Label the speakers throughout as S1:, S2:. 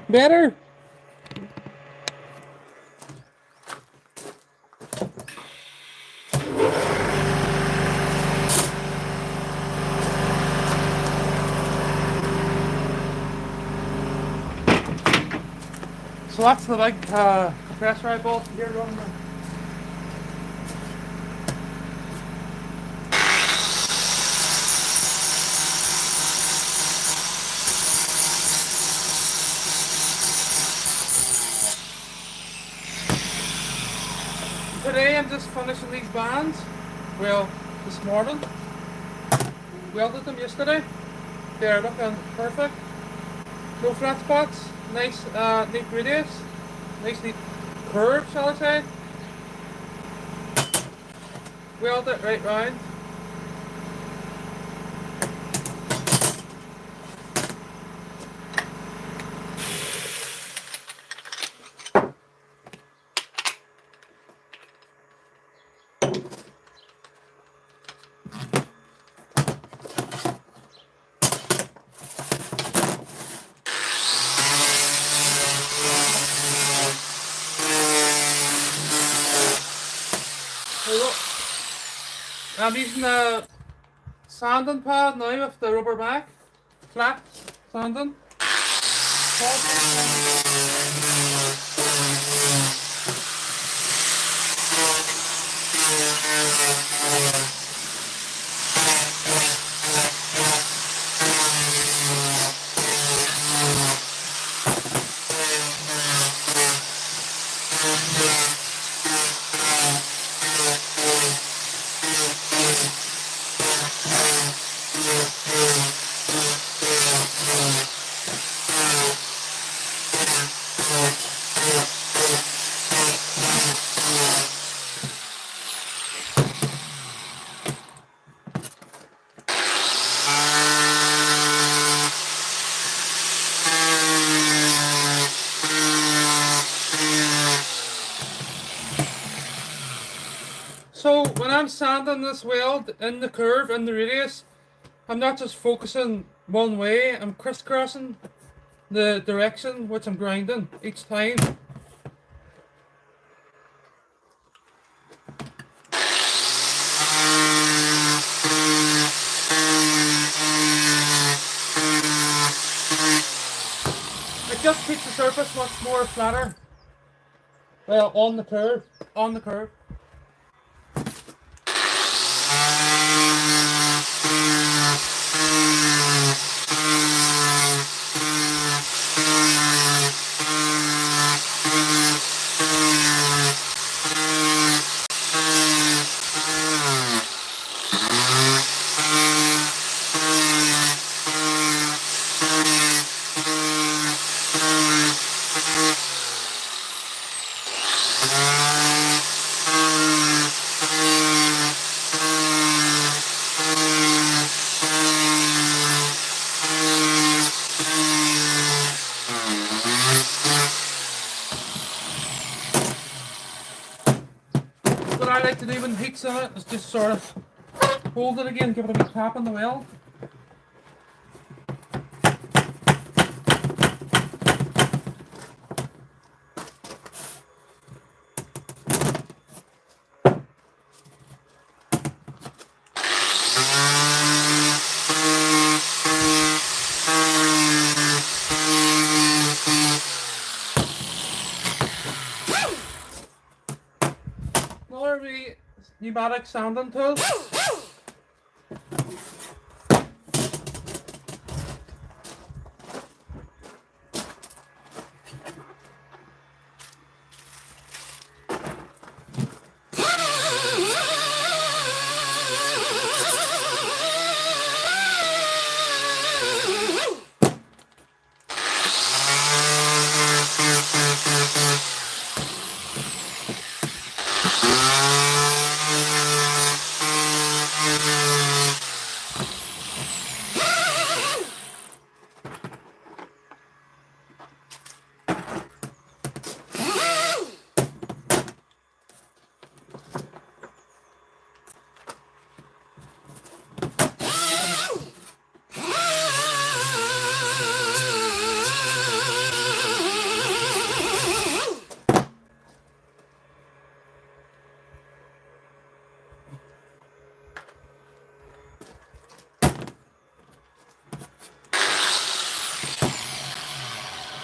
S1: Better? So that's the big compressor I bought here running. Today I'm just finishing these bands. Well, this morning. Welded them yesterday. They're looking perfect. No flat spots. Nice neat radius. Nice neat curve, shall I say. Weld it right round. I'm using a sanding pad now with the rubber back, flat sanding. when I'm sanding this weld in the curve, in the radius, I'm not just focusing one way, I'm crisscrossing the direction which I'm grinding each time. It just keeps the surface much more flatter. Well, on the curve. On the curve. What I like to do when the heat's in it is just sort of hold it again, give it a wee tap on the weld. Another wee pneumatic sanding tool.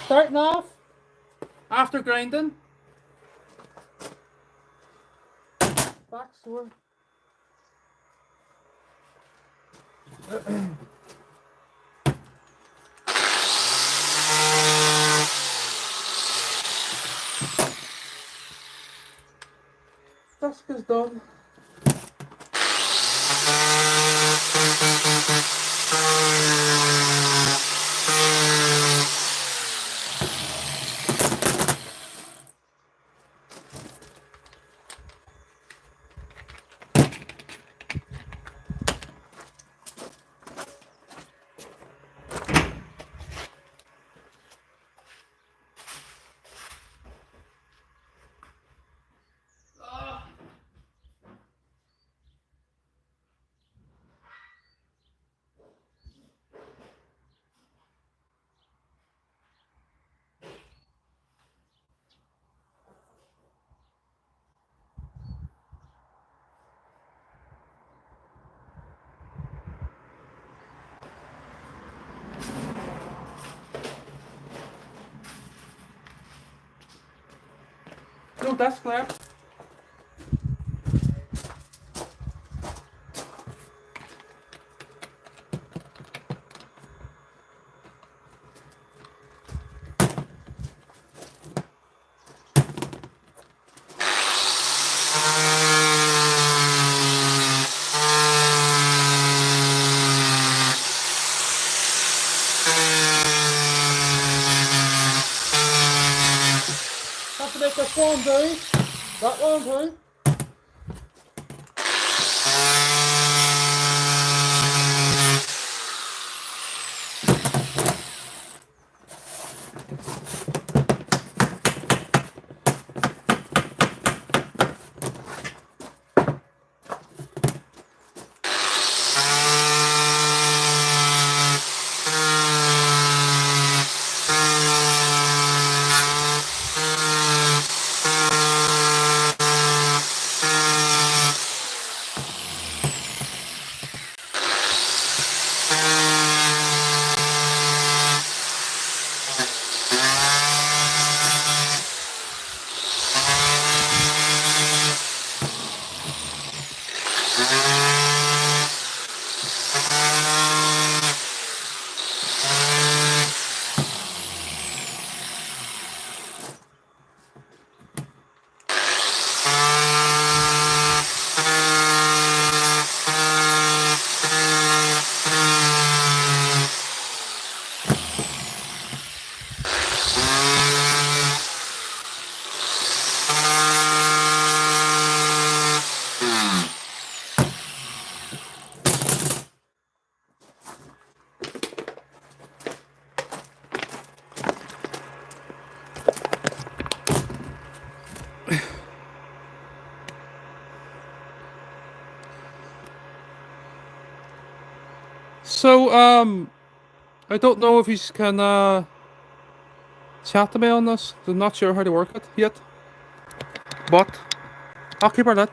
S1: Starting off, after grinding, back sore. Dusk is done. No desk left. Have to make this one do. That one too. So, I don't know if you can chat to me on this. I'm not sure how to work it yet, but I'll keep her lit.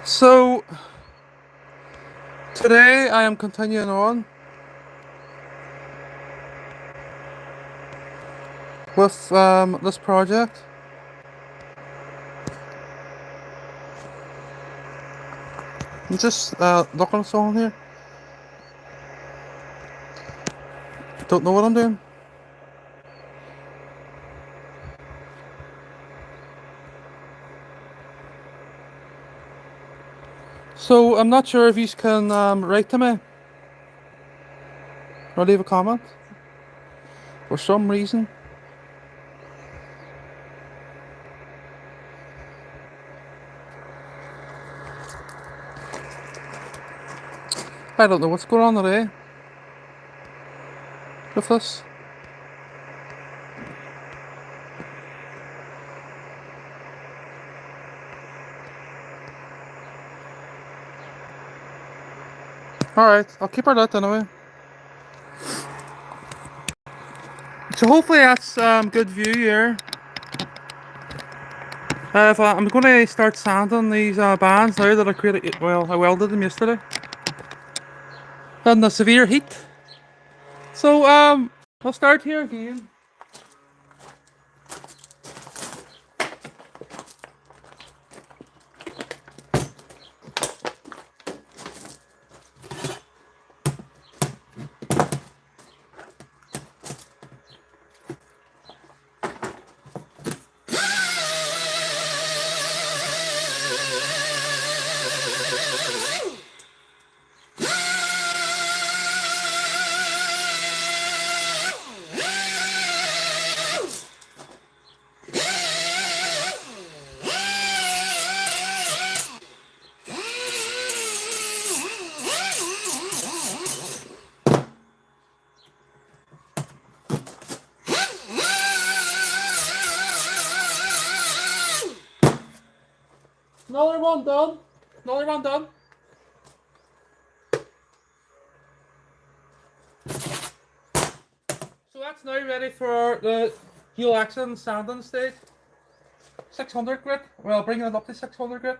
S1: So, today I am continuing on with this project. I'm just looking at something here. Don't know what I'm doing. So I'm not sure if you can write to me or leave a comment. For some reason, I don't know what's going on today with this. Alright, I'll keep her lit anyway. So hopefully that's good view here. If I'm going to start sanding these bands now that I created. Well, I welded them yesterday in the severe heat. So I'll start here again. Another one done. Another one done. So that's now ready for the heel action sanding stage. 600 grit. Well, bringing it up to 600 grit.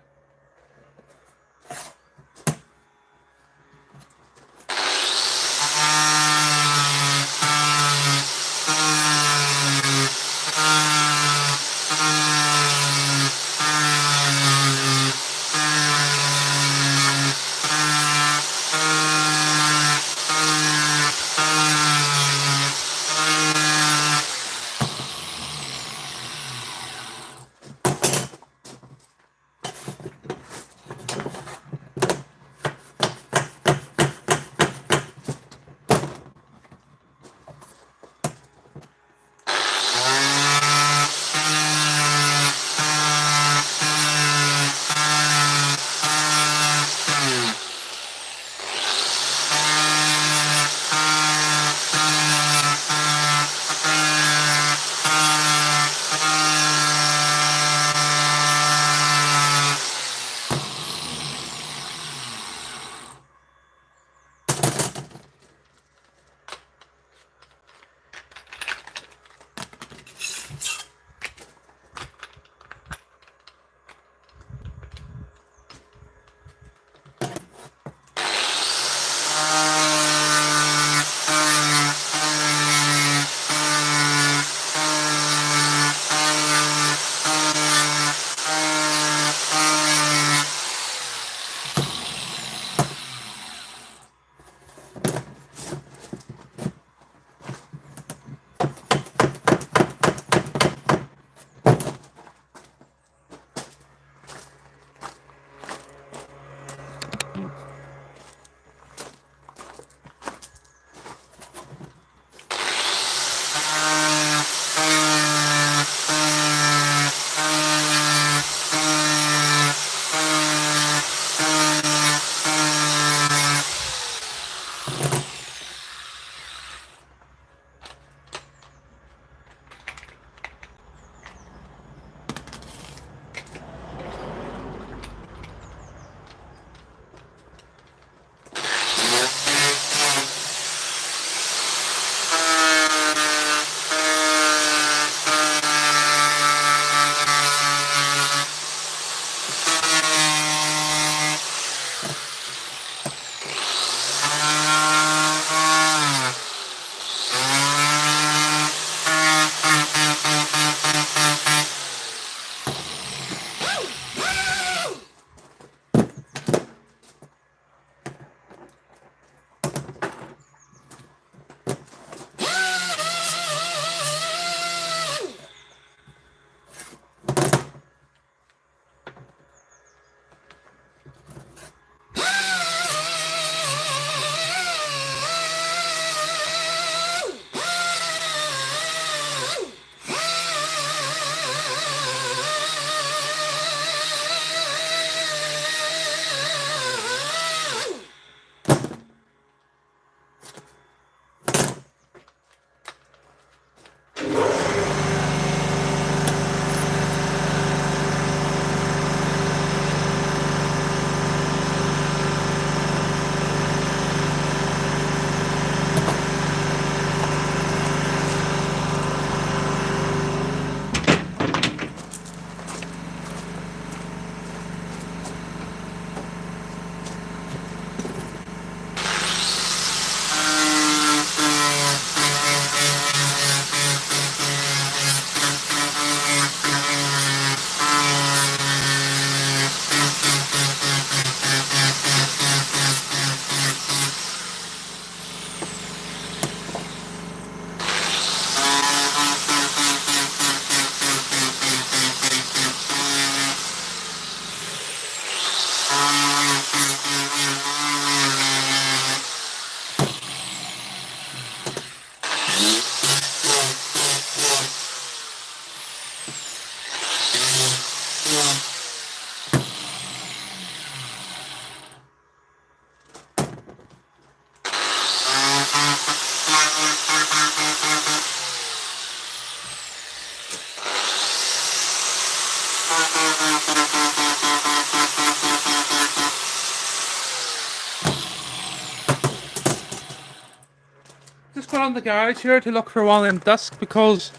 S1: Just got on the garage here to look for one of them discs because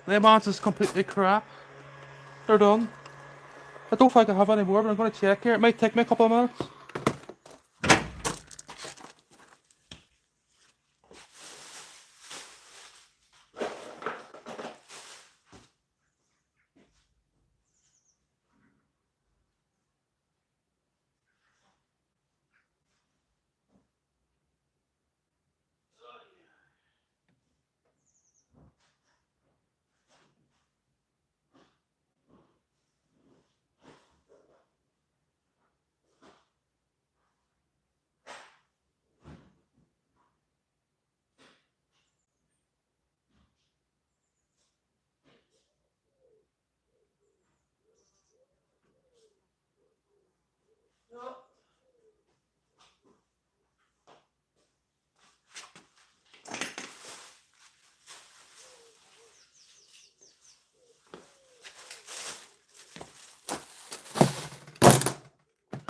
S1: them ones is completely crap. They're done. I don't think I have any more, but I'm going to check here. It might take me a couple of minutes.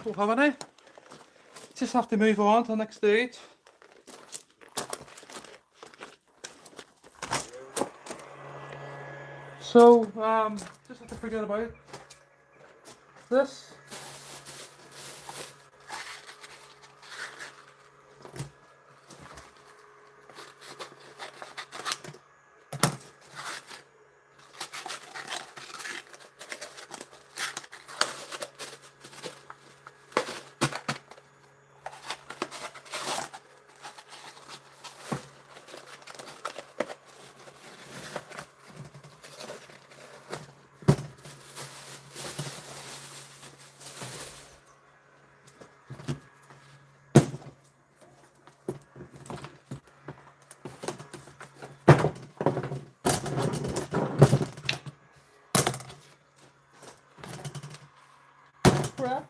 S1: Don't have any. Just have to move on to the next stage. So, just have to forget about this. Crap.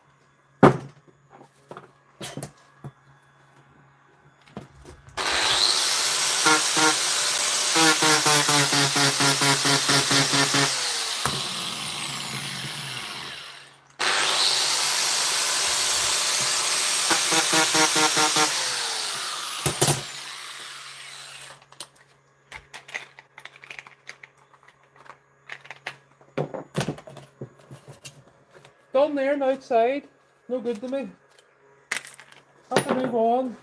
S1: Done there and outside. No good to me. Have to move on.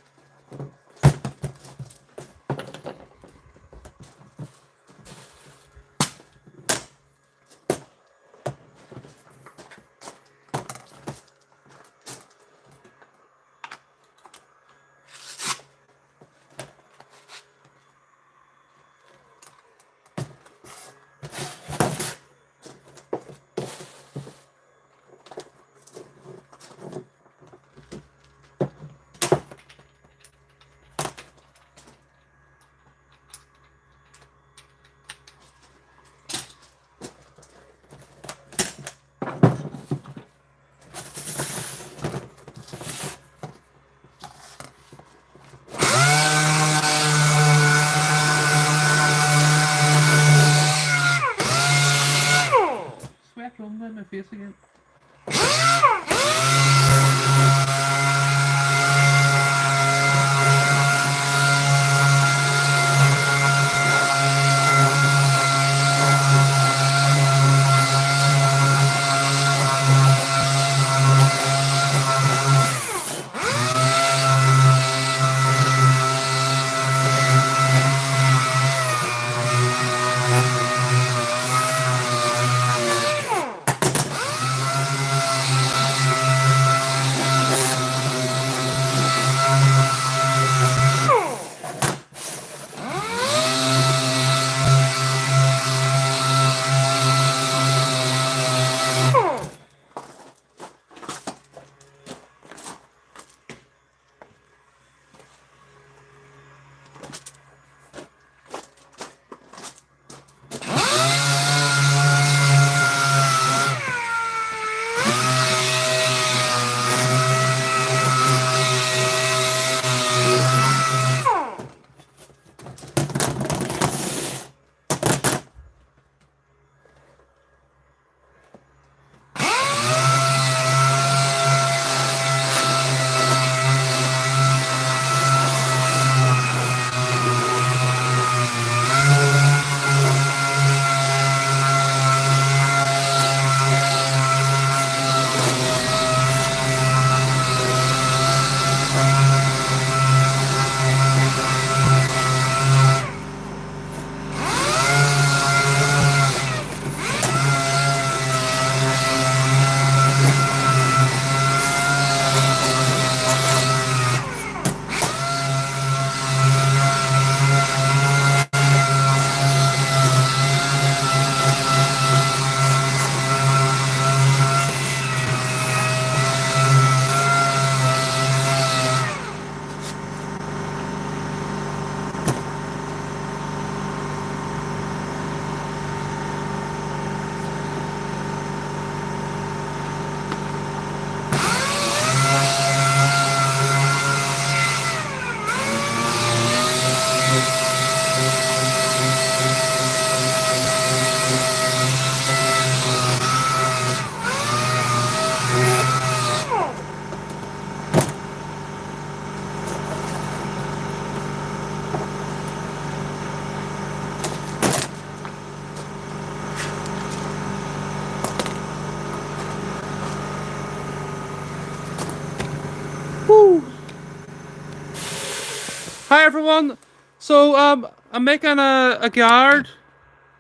S1: Hi everyone. So I'm making a guard,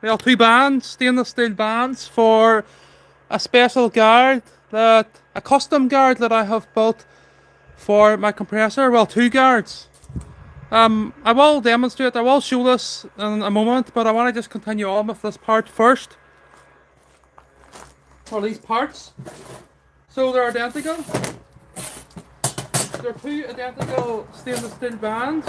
S1: well, two bands, stainless steel bands for a special guard, that a custom guard that I have built for my compressor. Well, two guards. I will demonstrate. I will show this in a moment, but I want to just continue on with this part first. For these parts, so they're identical. They're two identical stainless steel bands,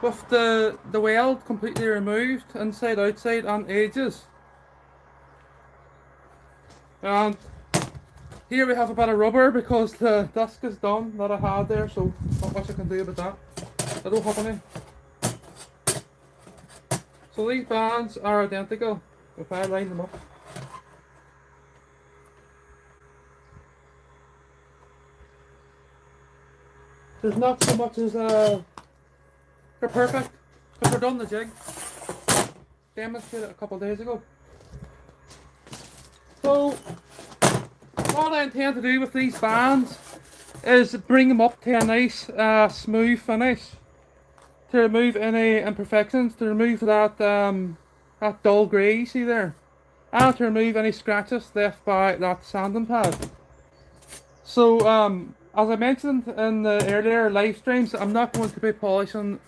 S1: with the weld completely removed, inside, outside, and edges. And here we have a bit of rubber because the disc is done that I had there, so not much I can do about that. I don't have any. So these bands are identical if I line them up. There's not so much as they're perfect because they're done the jig. Demonstrated a couple of days ago. So what I intend to do with these bands is bring them up to a nice smooth finish, to remove any imperfections, to remove that dull grey you see there, and to remove any scratches left by that sanding pad. So as I mentioned in the earlier live streams, I'm not going to be polishing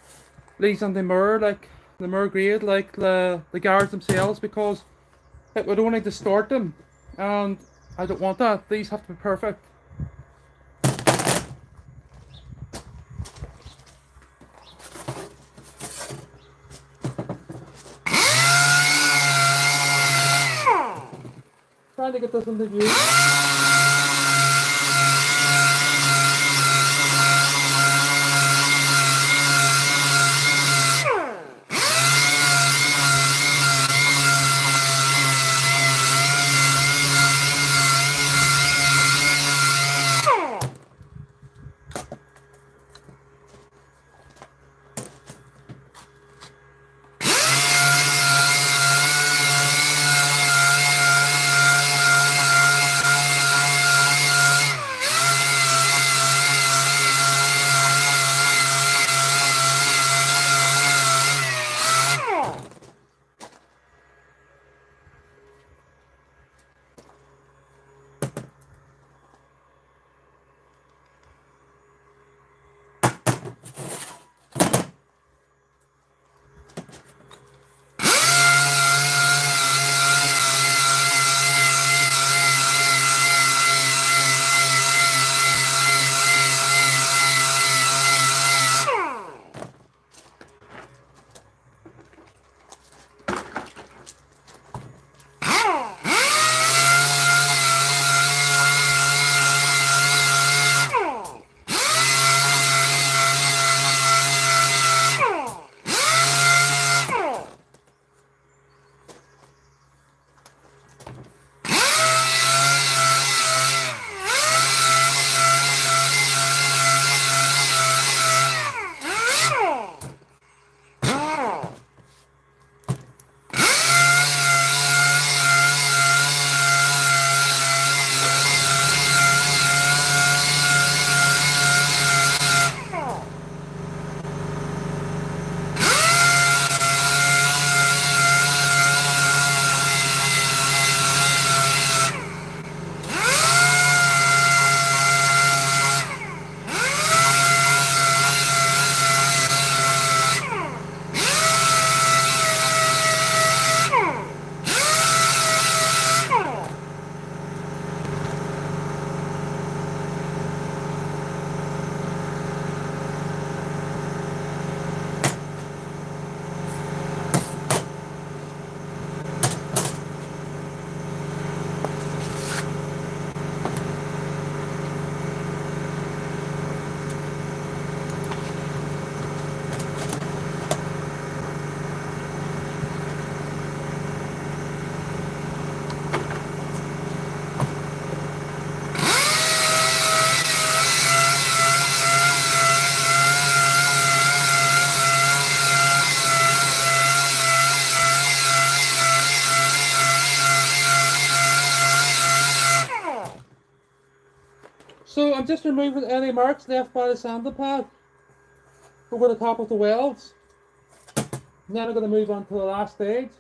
S1: these on the mirror, like the mirror grade, like the guards themselves, because it would only distort them, and I don't want that. These have to be perfect. Trying to get this into view. So I'm just removing any marks left by the sanding pad over the top of the welds. And then I'm going to move on to the last stage.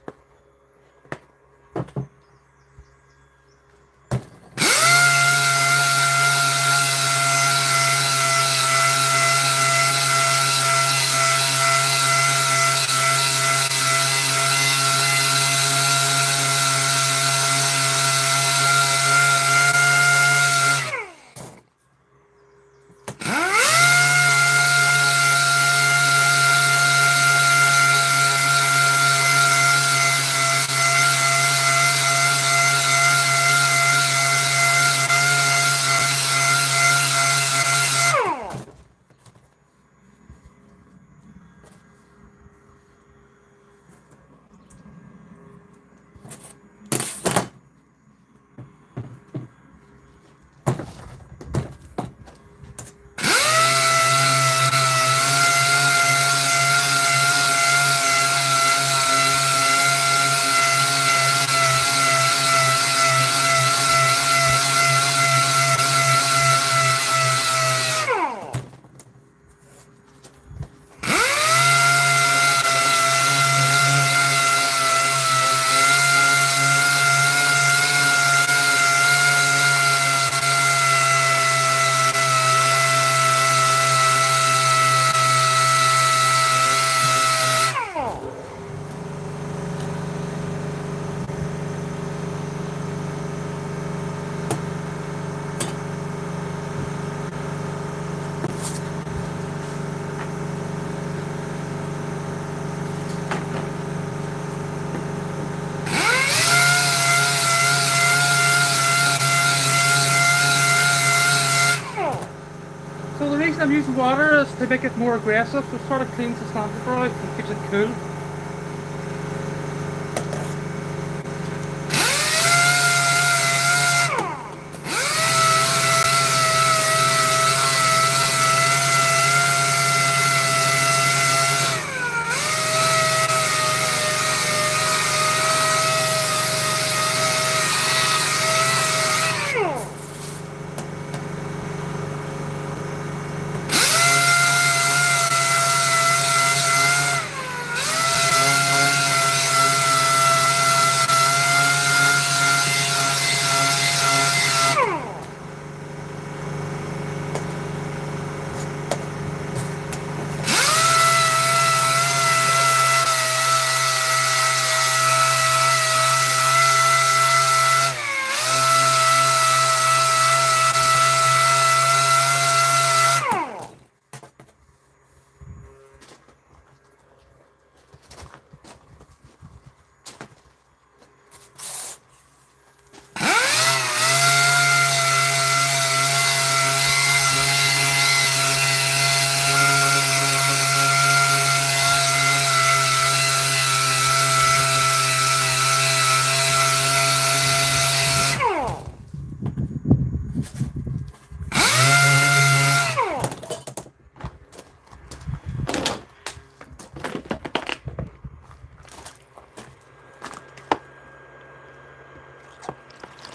S1: So the reason I'm using water is to make it more aggressive, so it sort of cleans the slanted out and keeps it cool.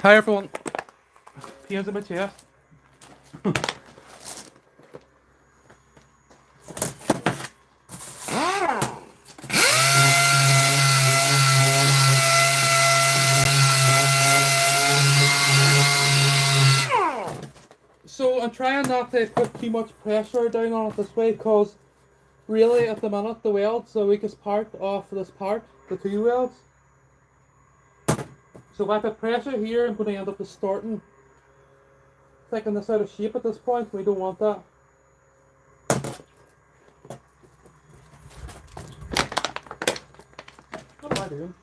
S1: Hi everyone. Pains in my chest. So I'm trying not to put too much pressure down on it this way, because really at the minute the weld's the weakest part of this part, the two welds. So if I put pressure here, I'm going to end up distorting, taking this out of shape at this point. We don't want that. What am I doing?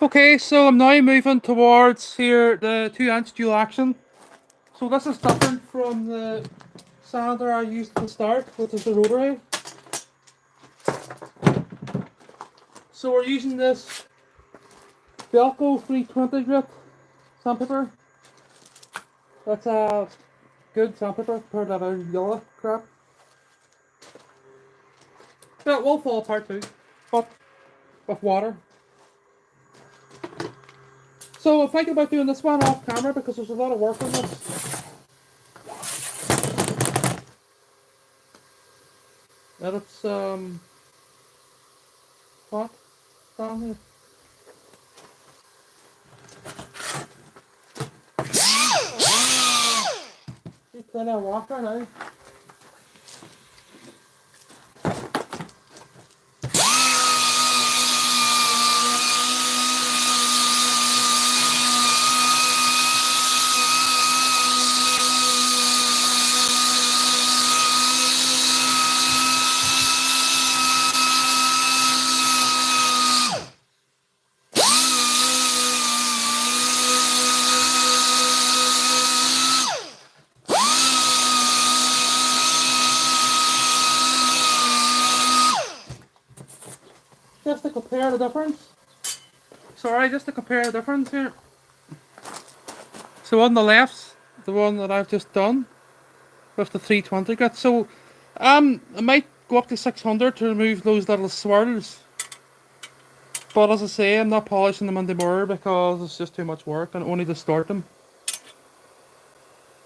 S1: Okay, so I'm now moving towards here the 2-inch dual action. So this is different from the sander I used to start, which is the rotary. So we're using this Velcro 320 grit sandpaper. That's a good sandpaper compared to that yellow crap. Yeah, it will fall apart too, but with water. So I'm thinking about doing this one off camera because there's a lot of work on this. And it's hot down here. You plenty of water now. Just to compare the difference. Sorry, just to compare the difference here. So on the left's the one that I've just done with the 320 grit. So I might go up to 600 to remove those little swirls. But as I say, I'm not polishing them anymore because it's just too much work and only distort them.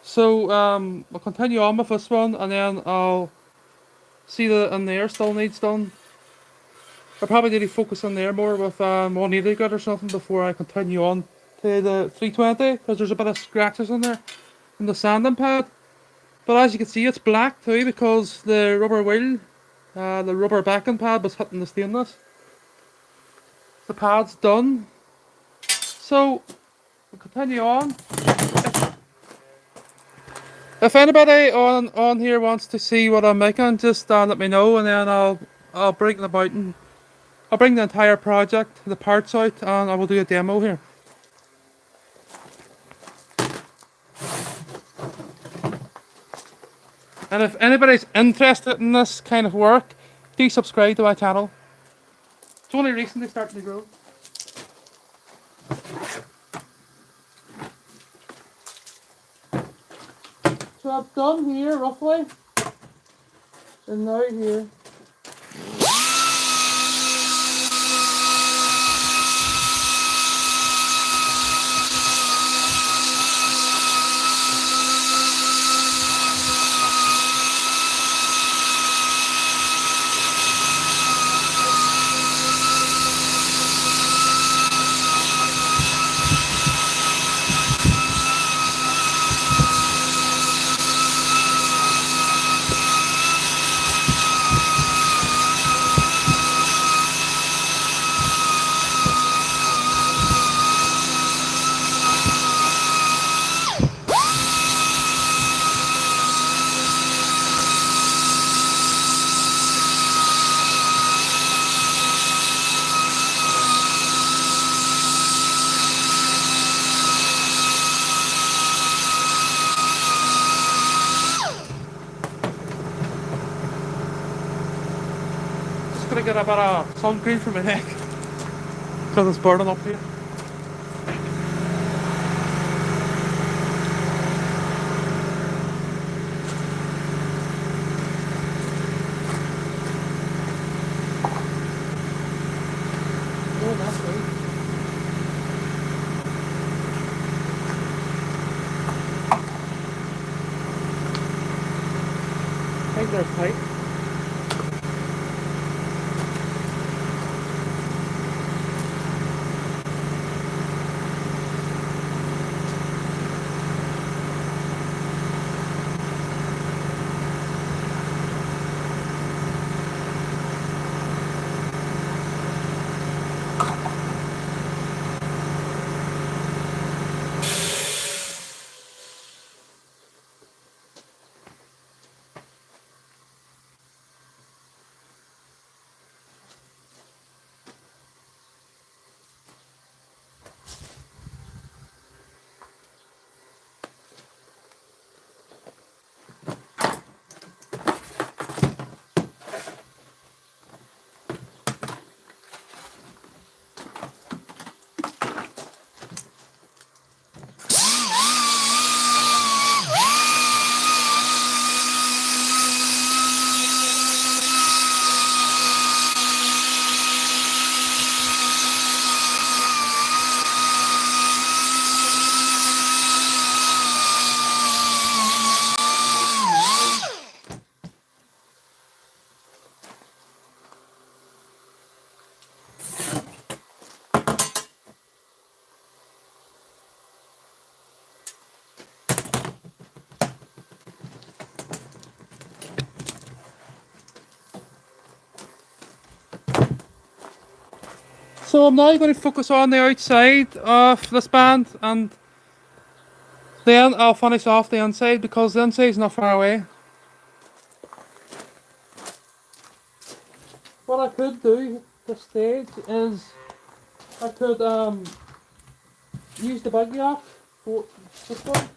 S1: So I'll continue on with this one and then I'll see that in there still needs done. I probably need to focus on there more with 180 grit or something before I continue on to the 320 because there's a bit of scratches in there in the sanding pad. But as you can see, it's black too because the rubber wheel, the rubber backing pad was hitting the stainless. The pad's done. So we'll continue on. If anybody on here wants to see what I'm making, just let me know, and then I'll bring them about and I'll bring the entire project, the parts out, and I will do a demo here. And if anybody's interested in this kind of work, do subscribe to my channel. It's only recently starting to grow. So I've done here roughly, and now here. Just gonna get a bit of sun cream for my neck because it's burning up here. Oh, that's good. I think they're tight. So I'm now going to focus on the outside of this band, and then I'll finish off the inside because the inside is not far away. What I could do at this stage is I could use the big yak for this one.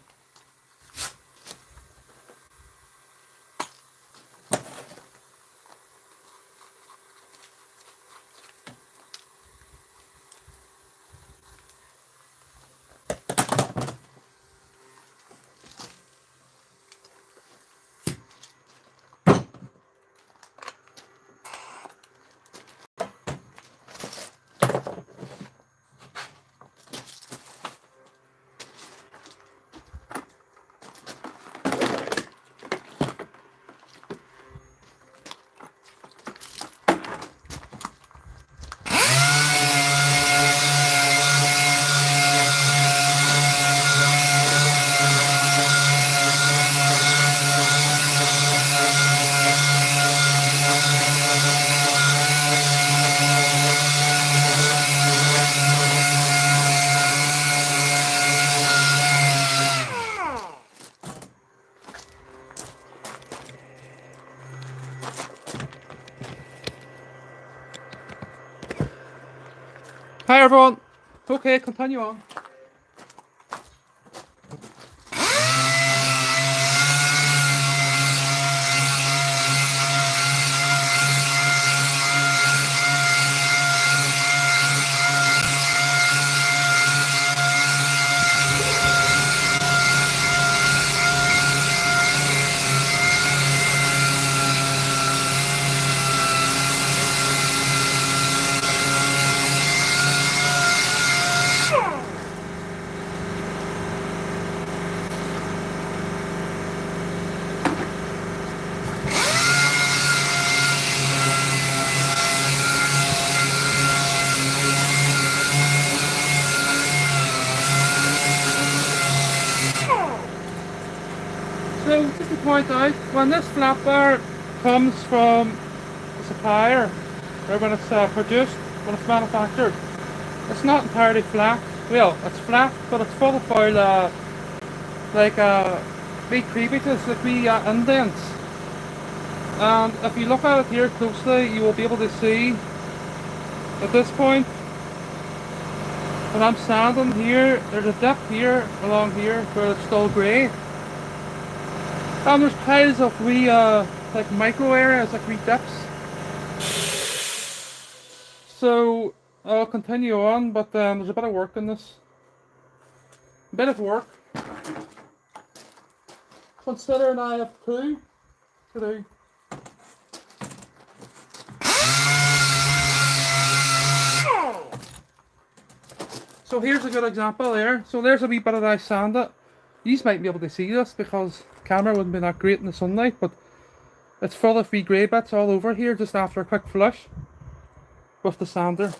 S1: Hi everyone. Okay, continue on. So just to point out, when this flat bar comes from the supplier, or when it's produced, when it's manufactured, it's not entirely flat. Well, it's flat, but it's full of foul, like wee crevices, like wee indents. And if you look at it here closely, you will be able to see at this point, when I'm sanding here, there's a dip here, along here, where it's still grey. And there's piles of wee, like micro areas, like wee dips. So I'll continue on, but there's a bit of work in this. A bit of work. Considering I have two to do. So here's a good example there. So there's a wee bit that I sanded. You might be able to see this because the camera wouldn't be that great in the sunlight, but it's full of wee grey bits all over here just after a quick flush with the sander.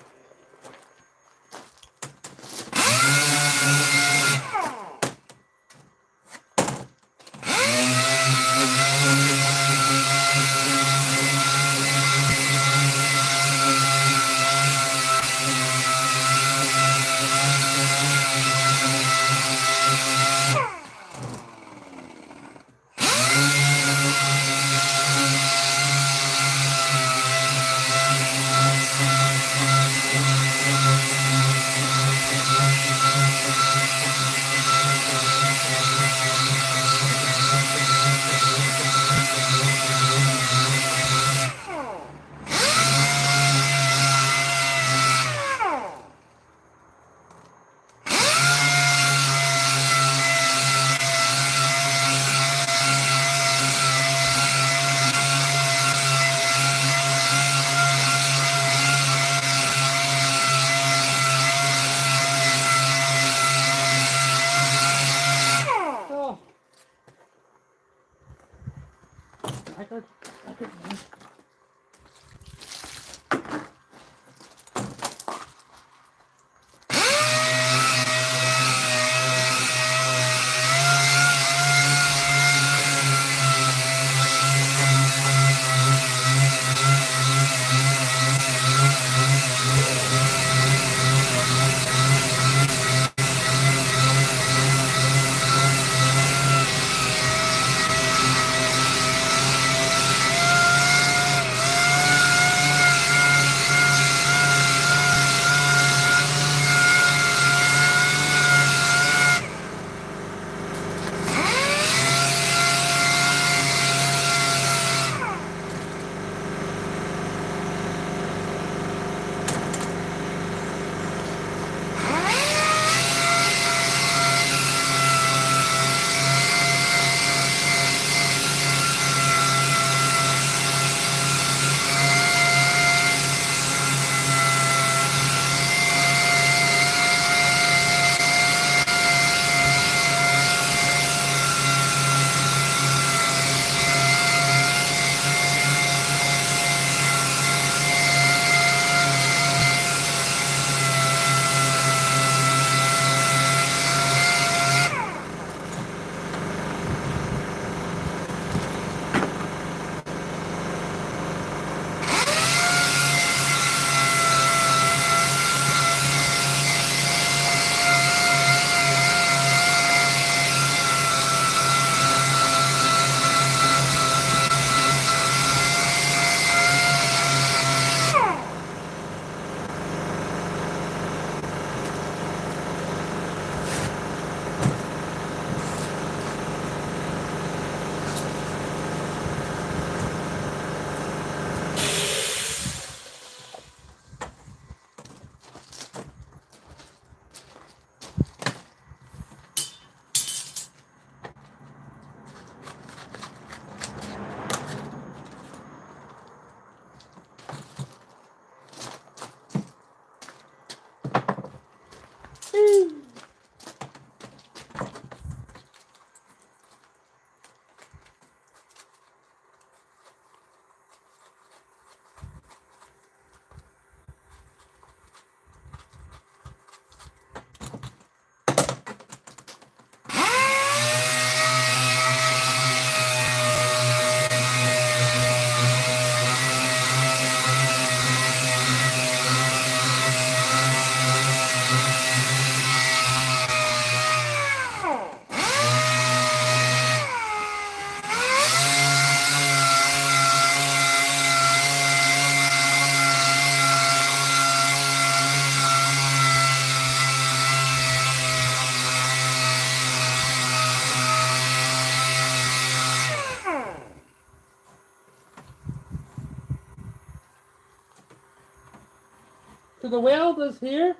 S1: So the weld is here.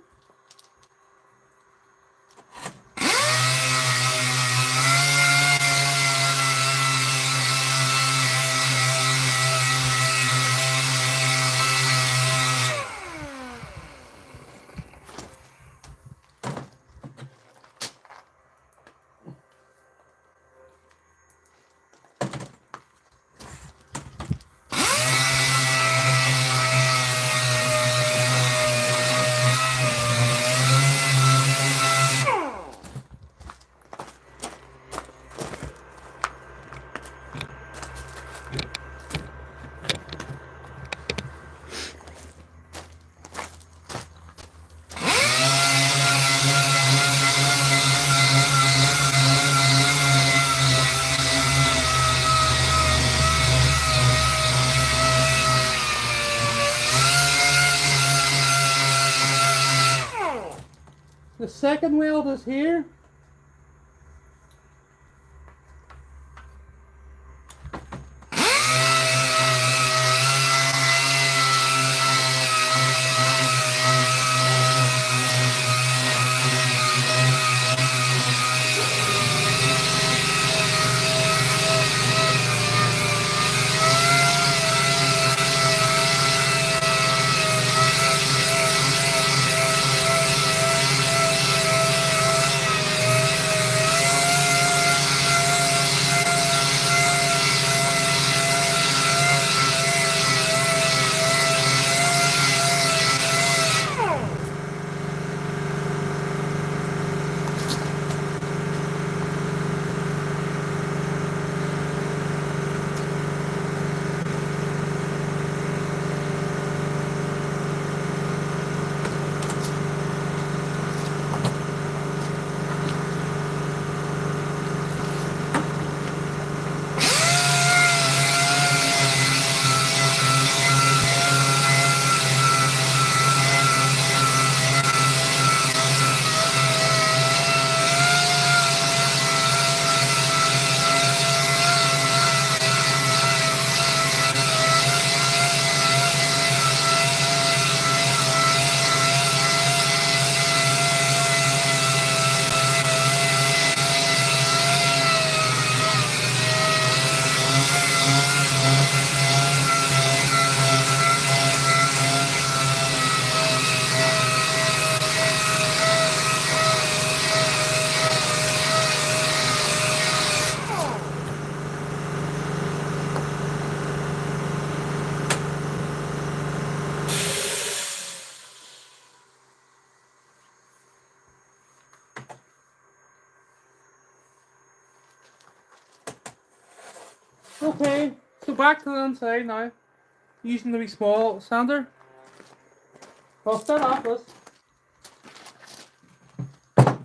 S1: The second weld is here. Okay, so back to the inside now, using the wee small sander. I'll start off with I'll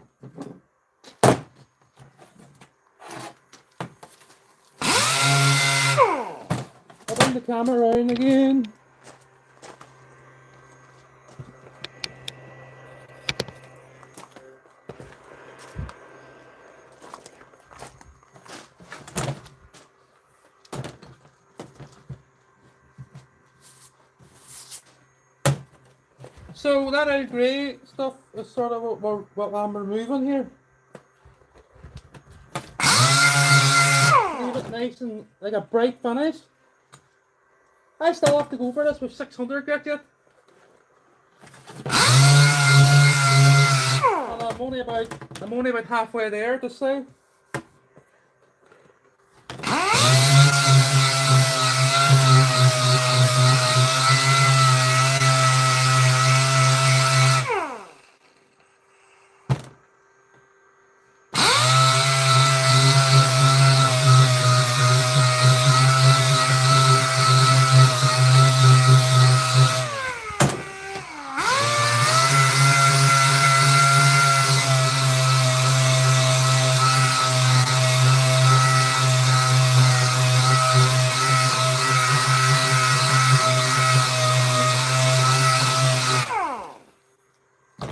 S1: bring the camera around again. So that old grey stuff is sort of what I'm removing here. Leave it nice and like a bright finish. I still have to go for this with 600 grit yet. And I'm only about halfway there to say.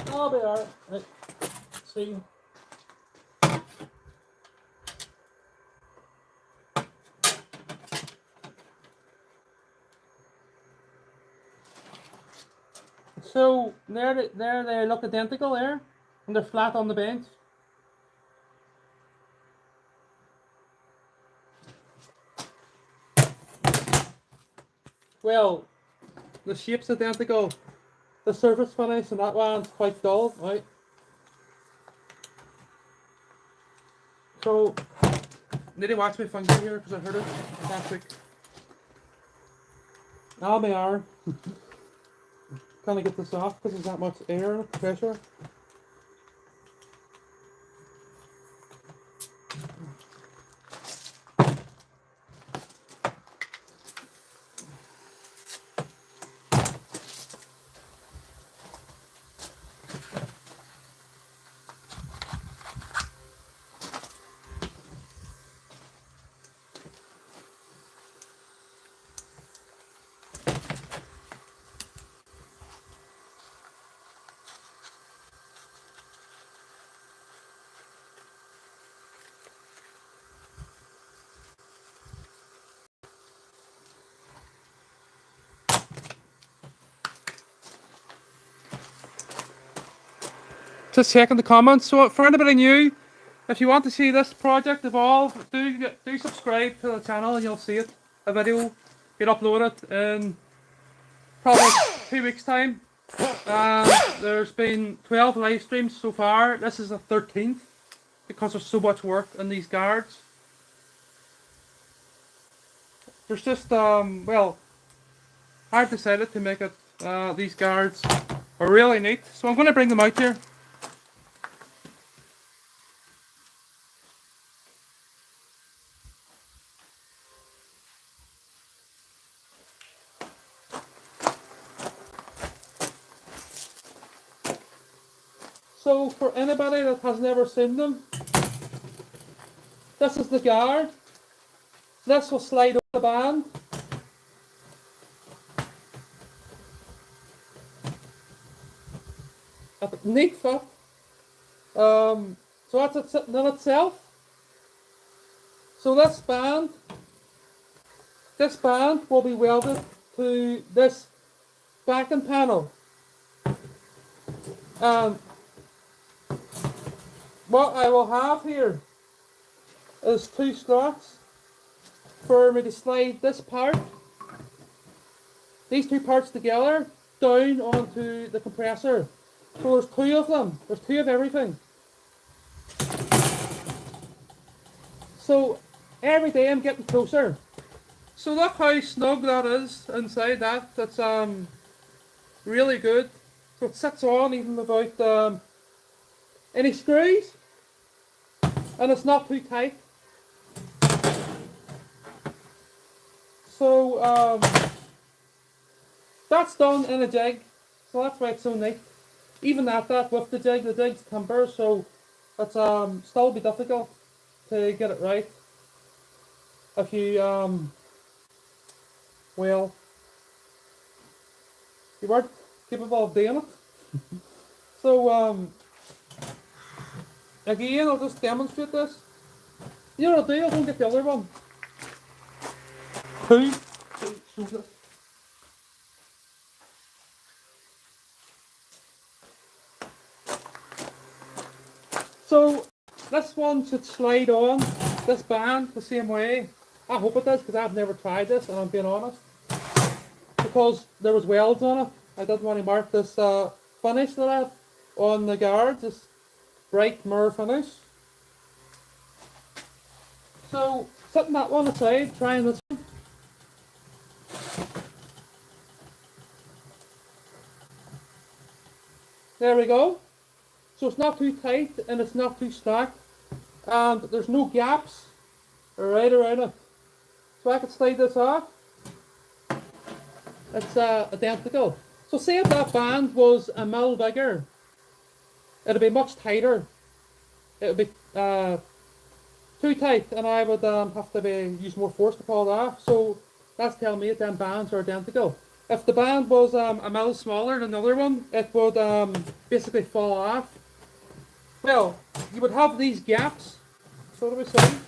S1: I'll be alright. Right. See. So there they look identical there, and they're flat on the bench. Well, the shape's identical. The surface finish and that one's quite dull, right? So, need to watch my finger here because I heard it last week. Now my arm. Kind of get this off because there's not much air in it, pressure. Just checking the comments. So for anybody new, if you want to see this project evolve, do subscribe to the channel and you'll see it. A video get uploaded in probably 2 weeks time. There's been 12 live streams so far. This is the 13th because there's so much work on these guards. There's just well, I've decided to make it these guards are really neat. So I'm going to bring them out here. So for anybody that has never seen them, this is the guard. This will slide over the band. A neat fit. So that's it sitting in itself. So this band will be welded to this backing panel. What I will have here is 2 slots for me to slide this part, these 2 parts together, down onto the compressor. So there's 2 of them. There's 2 of everything. So every day I'm getting closer. So look how snug that is inside that. That's really good. So it sits on even without any screws, and it's not too tight. So that's done in a jig. So that's why it's so neat. Even at that with the jig's timber, so it's still be difficult to get it right. If you well, you weren't capable of doing it. So again, I'll just demonstrate this. You know what I'll do? I'll go and get the other one. 2. So this one should slide on this band the same way. I hope it does because I've never tried this and I'm being honest. Because there was welds on it, I didn't want to mark this finish that I have on the guard, this bright mirror finish. So setting that one aside, trying this one. There we go. So it's not too tight and it's not too slack. And there's no gaps right around it. So I could slide this off. It's identical. So say if that band was a mil bigger, it'd be much tighter. It would be too tight and I would have to use more force to pull it off. So that's telling me that them bands are identical. If the band was a mil smaller than the other one, it would basically fall off. Well, you would have these gaps. So what do we say?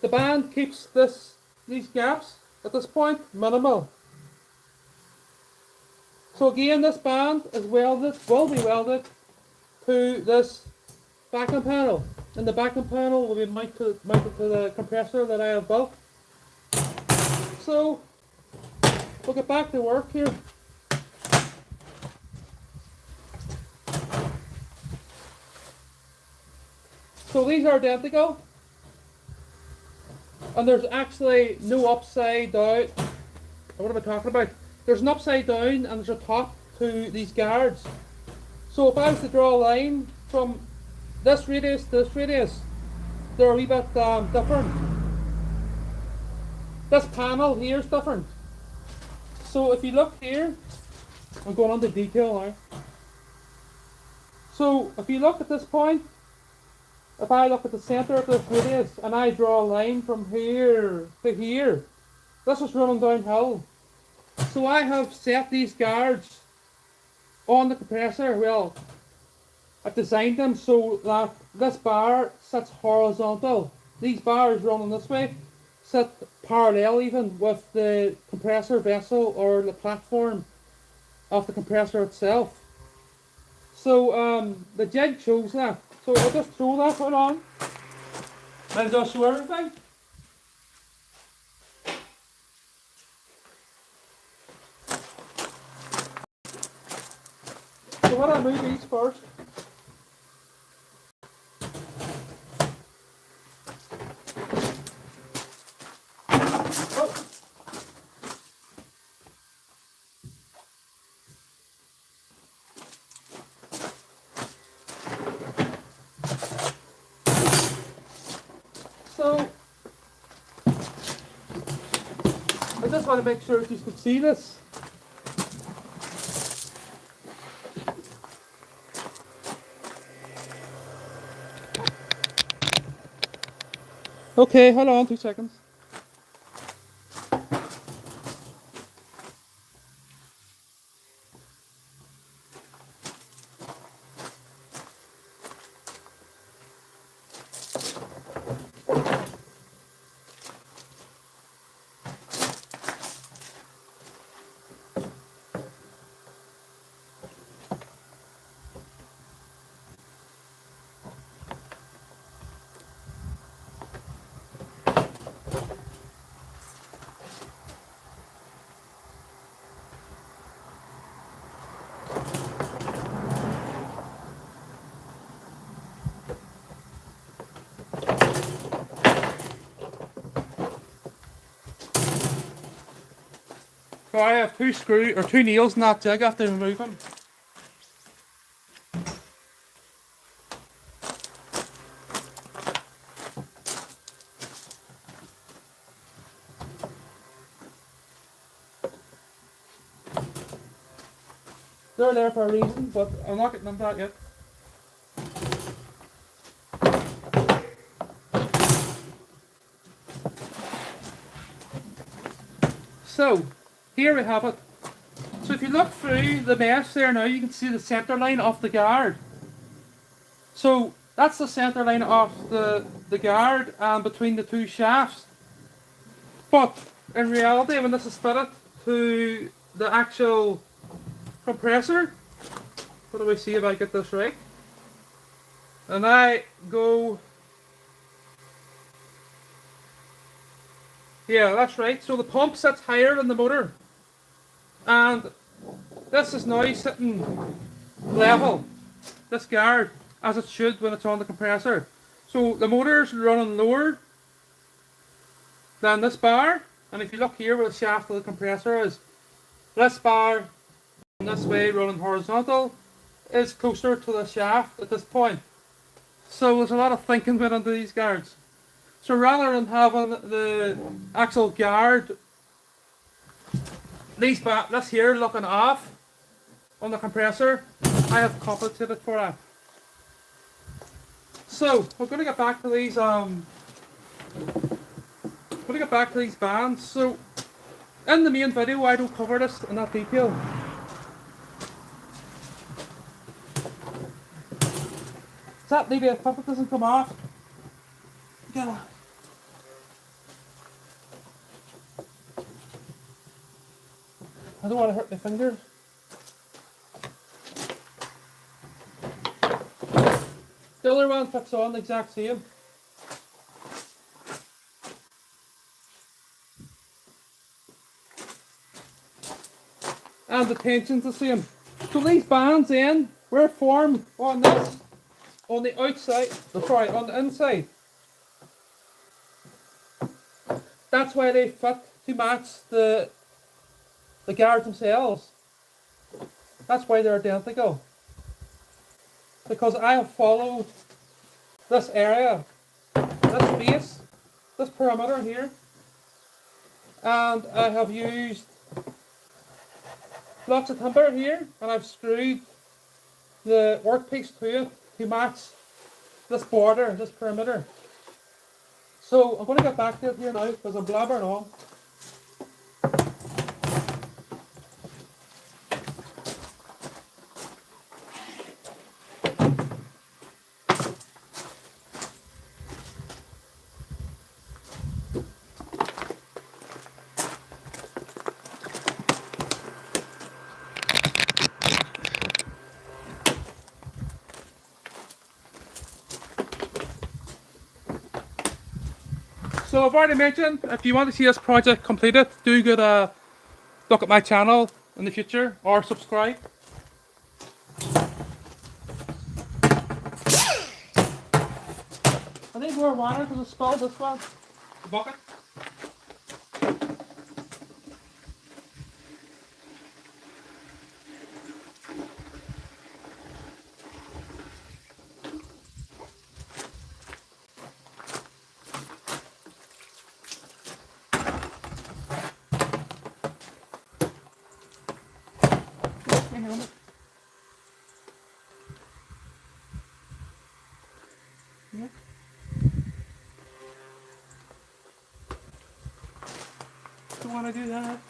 S1: The band keeps this these gaps at this point minimal. So again, this band is welded, will be welded to this backing panel. And the backing panel will be mounted to the compressor that I have built. So we'll get back to work here. So these are identical. And there's actually no upside down. What am I talking about? There's an upside down and there's a top to these guards. So if I was to draw a line from this radius to this radius, they're a wee bit different. This panel here is different. So if you look here, I'm going on to detail now. So if you look at this point, if I look at the centre of this radius and I draw a line from here to here, this is running downhill. So I have set these guards on the compressor. Well, I've designed them so that this bar sits horizontal. These bars running this way sit parallel even with the compressor vessel or the platform of the compressor itself. So the jig shows that. So I'll just throw that one on and just show everything. So when I move these first, so I just want to make sure that you can see this. Okay, hold on 2 seconds. So I have 2 nails in that jig. I have to remove them. They're there for a reason, but I'm not getting them back yet. So, here we have it. So if you look through the mesh there now, you can see the centre line of the guard. So that's the centre line of the guard and between the 2 shafts. But in reality, when this is fitted to the actual compressor, what do we see if I get this right? And I go, yeah, that's right. So the pump sits higher than the motor, and this is now sitting level, this guard, as it should when it's on the compressor. So the motor's running lower than this bar, and if you look here where the shaft of the compressor is, this bar this way running horizontal is closer to the shaft at this point. So there's a lot of thinking went into these guards. So rather than having the actual guard, this here looking off on the compressor, I have compensated for that. So we're going to get back to these bands. So in the main video I don't cover this in that detail. That maybe if it doesn't come off. Yeah. I don't want to hurt my fingers. The other one fits on the exact same. And the tension's the same. So these bands then were formed on this, on the outside, sorry, on the inside. That's why they fit to match the guards themselves. That's why they're identical. Because I have followed this area, this base, this perimeter here, and I have used blocks of timber here, and I've screwed the workpiece to it to match this border, this perimeter. So I'm going to get back to it here now because I'm blabbering on. So I've already mentioned, if you want to see this project completed, do get a look at my channel in the future or subscribe. I need more water because I spilled this one. The bucket. Yeah. Don't want to do that.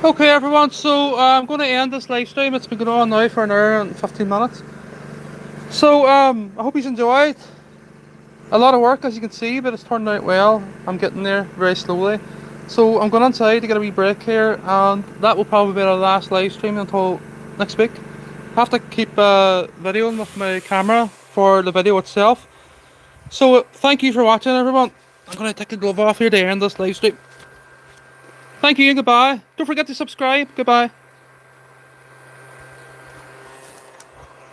S1: Okay everyone, so I'm going to end this live stream. It's been going on now for an hour and 15 minutes. So I hope you enjoyed. A lot of work as you can see, but it's turned out well. I'm getting there very slowly. So I'm going inside to get a wee break here, and that will probably be our last live stream until next week. I have to keep videoing with my camera for the video itself. So thank you for watching everyone. I'm going to take the glove off here to end this live stream. Thank you and goodbye. Don't forget to subscribe. Goodbye.